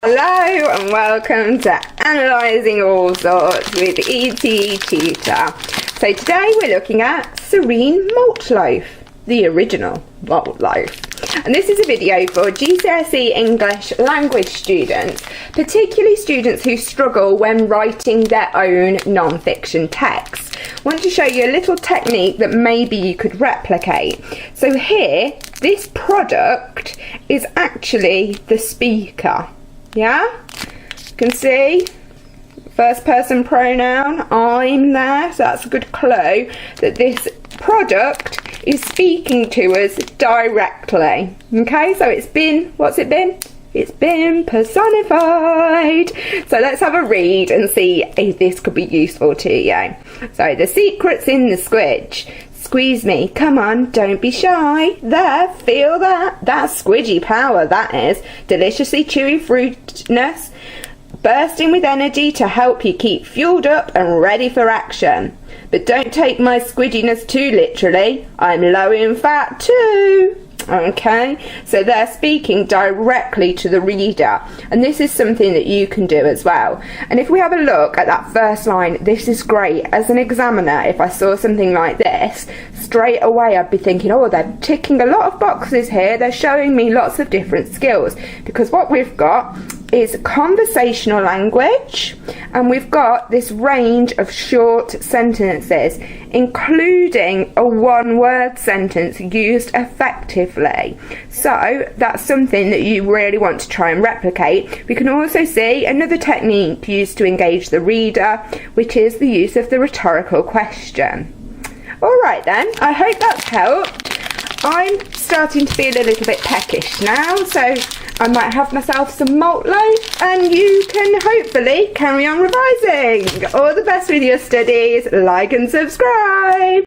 Hello and welcome to Analysing Allsorts with ETETutor. So today we're looking at Soreen Malt Loaf, the original malt loaf. And this is a video for GCSE English language students, particularly students who struggle when writing their own non-fiction texts. I want to show you a little technique that maybe you could replicate. So here, this product is actually the speaker. Yeah, you can see first person pronoun, I'm there, so that's a good clue that this product is speaking to us directly. Okay, so it's been, what's it been? It's been personified. So let's have a read and see if this could be useful to you. So the secret's in the squidge. Squeeze me, come on, don't be shy. There, feel that. That's squidgy power, that is. Deliciously chewy fruitness, bursting with energy to help you keep fueled up and ready for action. But don't take my squidginess too literally. I'm low in fat too. Okay, so they're speaking directly to the reader, and this is something that you can do as well. And if we have a look at that first line, this is great. As an examiner, if I saw something like this, straight away I'd be thinking, oh, they're ticking a lot of boxes here, they're showing me lots of different skills, because what we've got is conversational language, and we've got this range of short sentences, including a one-word sentence used effectively. So that's something that you really want to try and replicate. We can also see another technique used to engage the reader, which is the use of the rhetorical question. Alright then, I hope that's helped. I'm starting to feel a little bit peckish now, so I might have myself some malt loaf and you can hopefully carry on revising. All the best with your studies, like and subscribe.